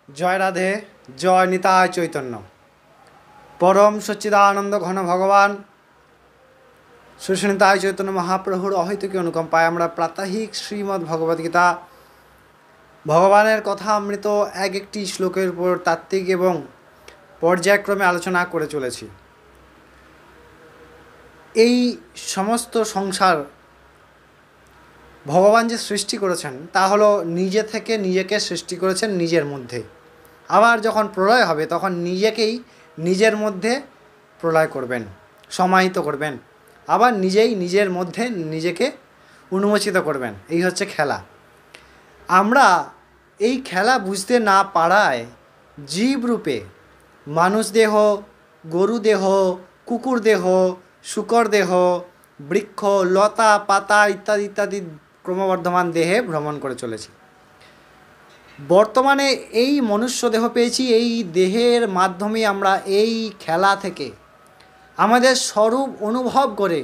জয় রাধে, জয় নিতাই চৈতন্য। পরম সচ্চিদানন্দ ঘন ভগবান শ্রী নিতাই চৈতন্য মহাপ্রভুর অহৈতুকী অনুকম্পায় আমরা প্রাত্যহিক শ্রীমদ্ ভগবদ্গীতা ভগবানের কথা অমৃত এক একটি শ্লোকের উপর তাত্ত্বিক এবং পর্যায়ক্রমে আলোচনা করে চলেছি। এই সমস্ত সংসার ভগবান যে সৃষ্টি করেছেন তা হলো নিজে থেকে নিজেকে সৃষ্টি করেছেন নিজের মধ্যে। আবার যখন প্রলয় হবে তখন নিজেকেই নিজের মধ্যে প্রলয় করবেন, সমাহিত করবেন, আবার নিজেই নিজের মধ্যে নিজেকে উন্মোচিত করবেন। এই হচ্ছে খেলা। আমরা এই খেলা বুঝতে না পারায় জীব রূপে মানুষ দেহ, গরু দেহ, কুকুর দেহ, শূকর দেহ, বৃক্ষ, লতা পাতা ইত্যাদি ইত্যাদি ক্রমবর্ধমান দেহে ভ্রমণ করে চলেছি। বর্তমানে এই মনুষ্য দেহ পেয়েছি, এই দেহের মাধ্যমে আমরা এই খেলা থেকে আমাদের স্বরূপ অনুভব করে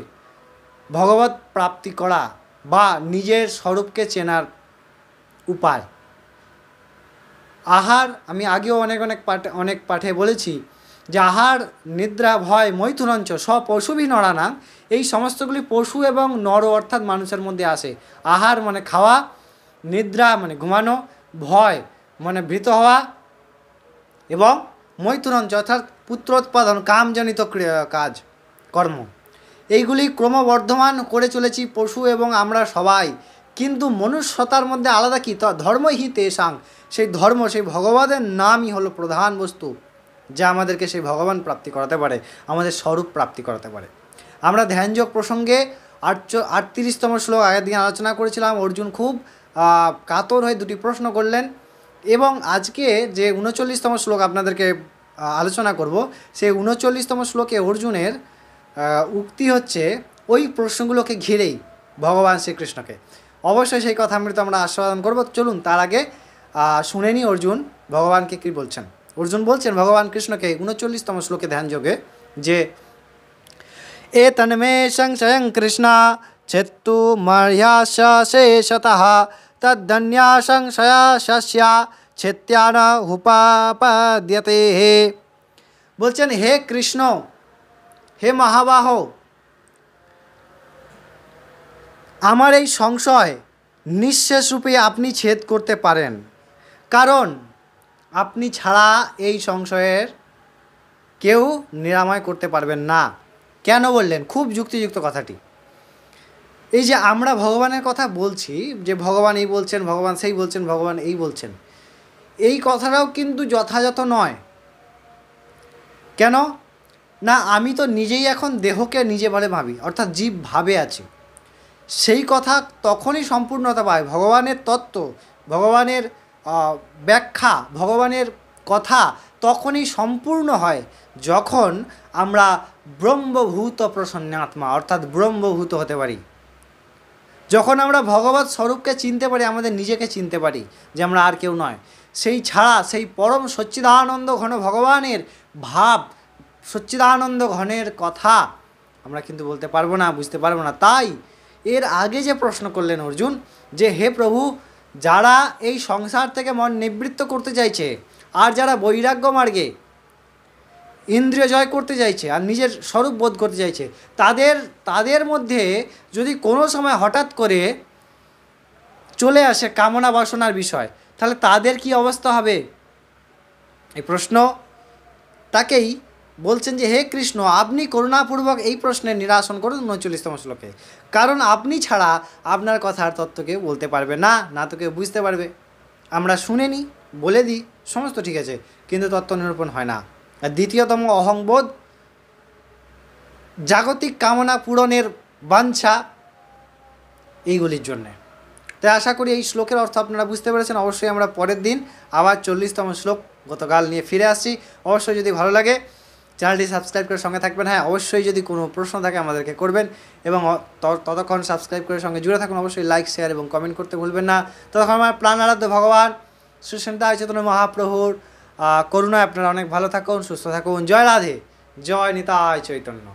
ভগবত প্রাপ্তি করা বা নিজের স্বরূপকে চেনার উপায়। আহার, আমি আগেও অনেক পাঠে বলেছি যে আহার, নিদ্রা, ভয়, মৈথুনঞ্চ পশুভি নরানাং, এই সমস্তগুলি পশু এবং নর অর্থাৎ মানুষের মধ্যে আসে। আহার মানে খাওয়া, নিদ্রা মানে ঘুমানো, ভয় মানে ভীত হওয়া এবং মৈথুনঞ্চ অর্থাৎ পুত্রোৎপাদন, কামজনিত কাজ কর্ম, এইগুলি ক্রমবর্ধমান করে চলেছি পশু এবং আমরা সবাই। কিন্তু মনুষ্যতার মধ্যে আলাদা কি? ধর্মই তেষাং, সেই ধর্ম, সেই ভগবানের নামই হলো প্রধান বস্তু যা আমাদেরকে সেই ভগবান প্রাপ্তি করাতে পারে, আমাদের স্বরূপ প্রাপ্তি করাতে পারে। আমরা ধ্যানযোগ প্রসঙ্গে 38তম শ্লোক আগের দিন আলোচনা করেছিলাম। অর্জুন খুব কাতর হয়ে দুটি প্রশ্ন করলেন এবং আজকে যে 39তম শ্লোক আপনাদেরকে আলোচনা করব, সেই 39তম শ্লোকে অর্জুনের উক্তি হচ্ছে ওই প্রশ্নগুলোকে ঘিরেই ভগবান শ্রীকৃষ্ণকে। অবশ্যই সেই কথা আমরা আস্বাদন করব। চলুন তার আগে শুনে নিই অর্জুন ভগবানকে কী বলছেন। অর্জুন বলছেন ভগবান কৃষ্ণকে 39তম শ্লোকে ধ্যানযোগে যে এ তন্মে সংশয়ং কৃষ্ণ চেত্তু মর্যাশেষতঃ তদ্ধন্যা সংশয়া শস্যা ছেত্যান উপাপদ্যতে। বলছেন হে কৃষ্ণ, হে মহাবাহ, আমার এই সংশয় নিঃশেষ রূপে আপনি ছেদ করতে পারেন, কারণ আপনি ছাড়া এই সংশয়ের কেউ নিরাময় করতে পারবেন না। কেন বললেন? খুব যুক্তিযুক্ত কথাটি। এই যে আমরা ভগবানের কথা বলছি, যে ভগবান এই বলছেন, ভগবান সেই বলছেন, ভগবান এই বলছেন, এই কথাটাও কিন্তু যথাযথ নয়। কেন না? আমি তো নিজেই এখন দেহকে নিজে বলে ভাবি, অর্থাৎ জীব ভাবে আছে। সেই কথা তখনই সম্পূর্ণতা পায়, ভগবানের তত্ত্ব, ভগবানের ব্যাখ্যা, ভগবানের কথা তখনই সম্পূর্ণ হয় যখন আমরা ব্রহ্মভূত প্রসন্নাত্মা অর্থাৎ ব্রহ্মভূত হতে পারি। যখন আমরা ভগবৎ স্বরূপকে চিনতে পারি, আমাদের নিজেকে চিনতে পারি যে আমরা আর কেউ নয়। সেই ছাড়া সেই পরম সচ্চিদানন্দ ঘন ভগবানের ভাব, সচ্চিদানন্দ ঘনের কথা আমরা কিন্তু বলতে পারবো না, বুঝতে পারবো না। তাই এর আগে যে প্রশ্ন করলেন অর্জুন যে হে প্রভু, যারা এই সংসার থেকে মন নিবৃত্ত করতে চাইছে আর যারা বৈরাগ্য মার্গে ইন্দ্রিয় জয় করতে চাইছে আর নিজের স্বরূপ বোধ করতে চাইছে, তাদের মধ্যে যদি কোনো সময় হঠাৎ করে চলে আসে কামনা বাসনার বিষয়, তাহলে তাদের কি অবস্থা হবে? এই প্রশ্ন তাকেই বলছেন যে হে কৃষ্ণ, আপনি করুণাপূর্বক এই প্রশ্নের নিরাসন করুন 39তম শ্লোকে, কারণ আপনি ছাড়া আপনার কথার তত্ত্ব কেউ বলতে পারবে না, না তো কেউ বুঝতে পারবে। আমরা শুনে নিই, বলে দিই, সমস্ত ঠিক আছে, কিন্তু তত্ত্ব নিরূপণ হয় না। আর দ্বিতীয়তম অহংবোধ, জাগতিক কামনা পূরণের বাঞ্ছা, এইগুলির জন্যে। তাই আশা করি এই শ্লোকের অর্থ আপনারা বুঝতে পেরেছেন। অবশ্যই আমরা পরের দিন আবার 40তম শ্লোক গতকাল নিয়ে ফিরে আসছি। অবশ্যই যদি ভালো লাগে চ্যানেলটি সাবস্ক্রাইব করে সঙ্গে থাকবেন। হ্যাঁ, অবশ্যই যদি কোনো প্রশ্ন থাকে আমাদেরকে করবেন এবং ততক্ষণ সাবস্ক্রাইব করে সঙ্গে জুড়ে থাকুন। অবশ্যই লাইক, শেয়ার এবং কমেন্ট করতে ভুলবেন না। ততক্ষণ আমার প্রাণ আরাধ্য ভগবান শ্রী নিতাই চৈতন্য মহাপ্রভুর করুণায় আপনারা অনেক ভালো থাকুন, সুস্থ থাকুন। জয় রাধে, জয় নিতাই চৈতন্য।